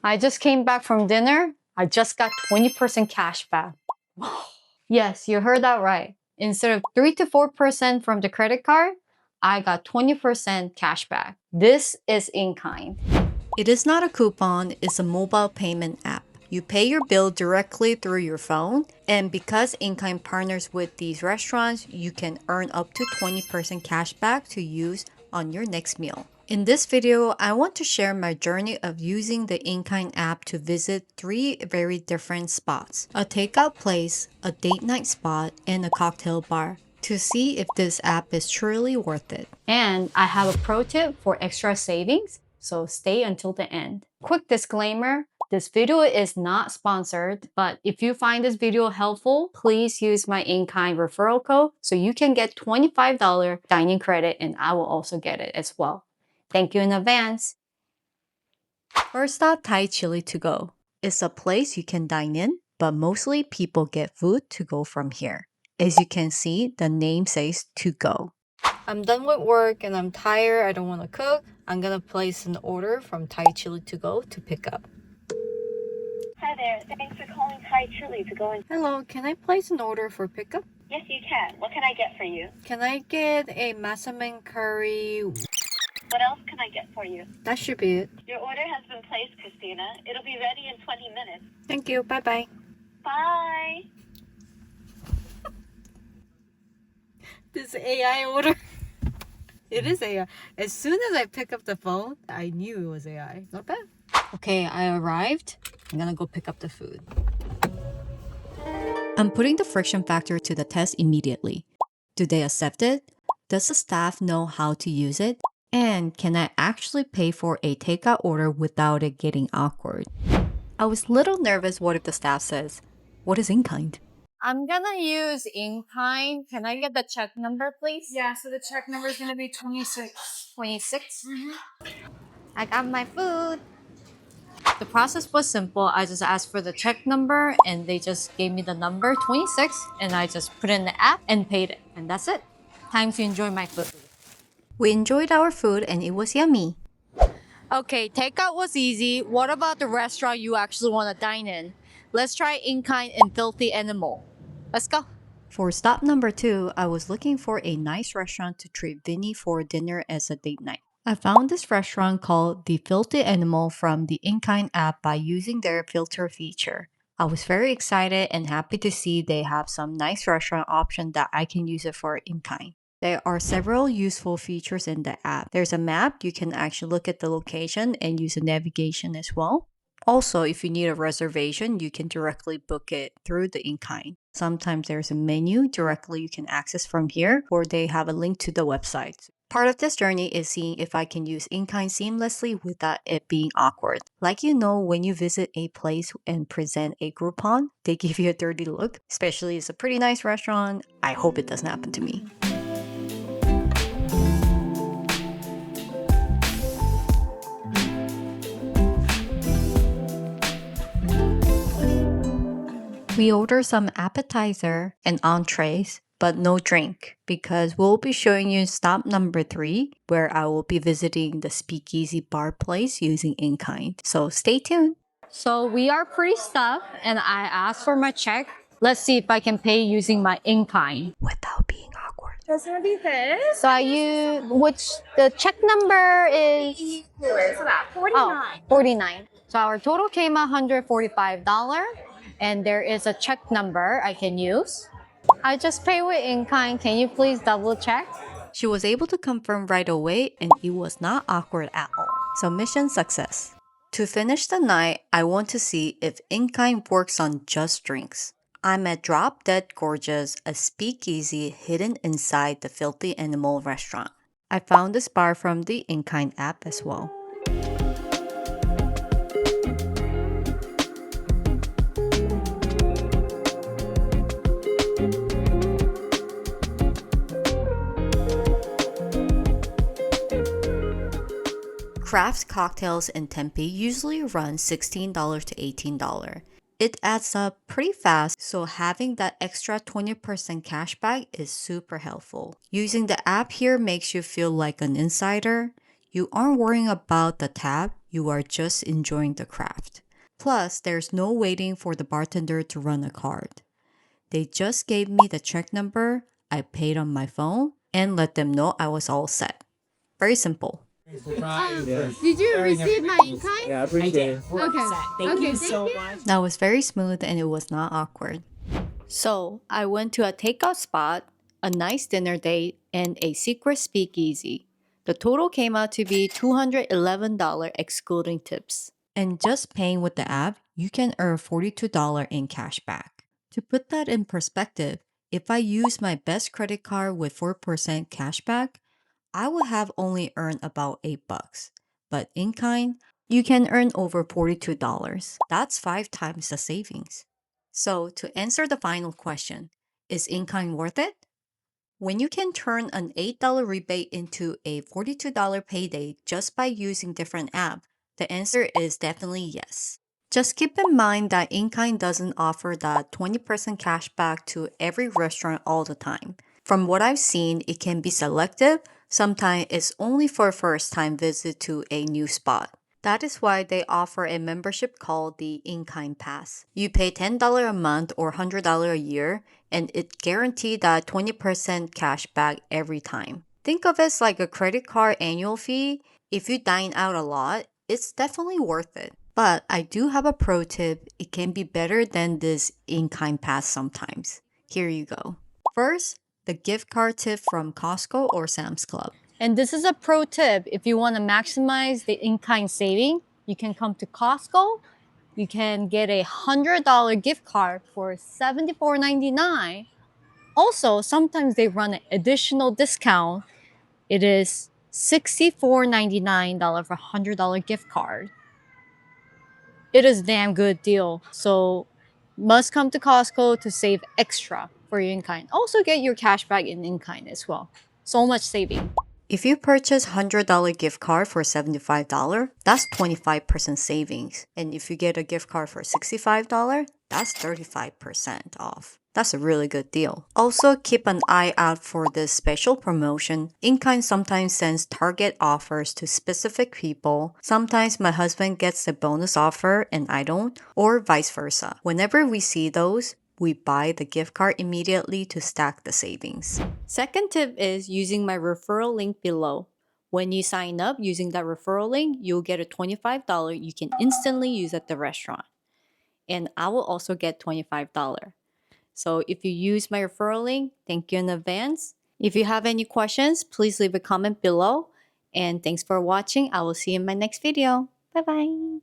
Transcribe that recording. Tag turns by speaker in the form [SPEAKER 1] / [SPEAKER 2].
[SPEAKER 1] I just came back from dinner. I just got 20% cash back. Yes, you heard that right. Instead of 3 to 4% from the credit card, I got 20% cash back. This is InKind. It is not a coupon, it's a mobile payment app. You pay your bill directly through your phone, and because InKind partners with these restaurants, you can earn up to 20% cash back to use on your next meal. In this video, I want to share my journey of using the InKind app to visit 3 very different spots: a takeout place, a date night spot, and a cocktail bar, to see if this app is truly worth it. And I have a pro tip for extra savings, so stay until the end. Quick disclaimer, this video is not sponsored, but if you find this video helpful, please use my InKind referral code so you can get $25 dining credit, and I will also get it as well. Thank you in advance. First up, Thai Chili to go. It's a place you can dine in, but mostly people get food to go from here. As you can see, the name says to go. I'm done with work and I'm tired. I don't want to cook. I'm gonna place an order from Thai Chili to go to pick up.
[SPEAKER 2] Hi there. Thanks for calling Thai Chili to go in.
[SPEAKER 1] Hello, can I place an order for pickup?
[SPEAKER 2] Yes, you can. What can I get for you?
[SPEAKER 1] Can I get a massaman curry?
[SPEAKER 2] What else can I get for you?
[SPEAKER 1] That should be it.
[SPEAKER 2] Your order has been placed, Christina. It'll be ready in 20 minutes.
[SPEAKER 1] Thank you. Bye-bye.
[SPEAKER 2] Bye.
[SPEAKER 1] This AI order. It is AI. As soon as I pick up the phone, I knew it was AI. Not bad. Okay, I arrived. I'm gonna go pick up the food. I'm putting the friction factor to the test immediately. Do they accept it? Does the staff know how to use it? And can I actually pay for a takeout order without it getting awkward? I was a little nervous what if the staff says, "What is InKind?" I'm gonna use InKind. Can I get the check number, please?
[SPEAKER 3] Yeah, so the check number is going to be 26.
[SPEAKER 1] 26? I got my food. The process was simple. I just asked for the check number and they just gave me the number 26 and I just put it in the app and paid it. And that's it. Time to enjoy my food. We enjoyed our food and it was yummy. Okay, takeout was easy. What about the restaurant you actually want to dine in? Let's try InKind and Filthy Animal. Let's go. For stop number 2, I was looking for a nice restaurant to treat Vinny for dinner as a date night. I found this restaurant called The Filthy Animal from the InKind app by using their filter feature. I was very excited and happy to see they have some nice restaurant option that I can use it for InKind. There are several useful features in the app. There's a map. You can actually look at the location and use a navigation as well. Also, if you need a reservation, you can directly book it through the InKind. Sometimes there's a menu directly you can access from here, or they have a link to the website. Part of this journey is seeing if I can use InKind seamlessly without it being awkward. Like when you visit a place and present a Groupon, they give you a dirty look, especially if it's a pretty nice restaurant. I hope it doesn't happen to me. We ordered some appetizer and entrees, but no drink, because we'll be showing you stop number 3, where I will be visiting the Speakeasy bar place using InKind. So stay tuned. So we are pretty stuffed, and I asked for my check. Let's see if I can pay using my InKind without being awkward.
[SPEAKER 3] That's going to be this.
[SPEAKER 1] So the check number is
[SPEAKER 3] It's about 49.
[SPEAKER 1] 49. So our total came out $145. And there is a check number I can use. I just paid with InKind. Can you please double check? She was able to confirm right away and it was not awkward at all. So mission success. To finish the night, I want to see if InKind works on just drinks. I'm at Drop Dead Gorgeous, a speakeasy hidden inside the Filthy Animal restaurant. I found this bar from the InKind app as well. Craft cocktails in Tempe usually run $16 to $18. It adds up pretty fast, so having that extra 20% cashback is super helpful. Using the app here makes you feel like an insider. You aren't worrying about the tab, you are just enjoying the craft. Plus, there's no waiting for the bartender to run a card. They just gave me the check number, I paid on my phone, and let them know I was all set. Very simple.
[SPEAKER 3] Did you receive my InKind?
[SPEAKER 4] Yeah, I appreciate it.
[SPEAKER 3] Okay.
[SPEAKER 4] Thank you so much.
[SPEAKER 1] That was very smooth and it was not awkward. So, I went to a takeout spot, a nice dinner date, and a secret speakeasy. The total came out to be $211 excluding tips. And just paying with the app, you can earn $42 in cash back. To put that in perspective, if I use my best credit card with 4% cash back, I would have only earned about $8. But in kind, you can earn over $42. That's 5 times the savings. So, to answer the final question, is InKind worth it? When you can turn an $8 rebate into a $42 payday just by using different apps, the answer is definitely yes. Just keep in mind that InKind doesn't offer that 20% cash back to every restaurant all the time. From what I've seen, it can be selective. Sometimes it's only for a first-time visit to a new spot. That is why they offer a membership called the InKind Pass. You pay $10 a month or $100 a year, and it guarantees that 20% cash back every time. Think of it as like a credit card annual fee. If you dine out a lot, it's definitely worth it. But I do have a pro tip. It can be better than this InKind Pass sometimes. Here you go. First, the gift card tip from Costco or Sam's Club. And this is a pro tip. If you want to maximize the in-kind saving, you can come to Costco. You can get a $100 gift card for $74.99. Also, sometimes they run an additional discount. It is $64.99 for a $100 gift card. It is a damn good deal. So must come to Costco to save extra for your in-kind. Also get your cash back in-kind as well. So much saving. If you purchase $100 gift card for $75, that's 25% savings. And if you get a gift card for $65, that's 35% off. That's a really good deal. Also, keep an eye out for this special promotion. InKind sometimes sends target offers to specific people. Sometimes my husband gets the bonus offer and I don't, or vice versa. Whenever we see those, we buy the gift card immediately to stack the savings. Second tip is using my referral link below. When you sign up using that referral link, you'll get a $25 you can instantly use at the restaurant. And I will also get $25. So if you use my referral link, thank you in advance. If you have any questions, please leave a comment below. And thanks for watching. I will see you in my next video. Bye-bye.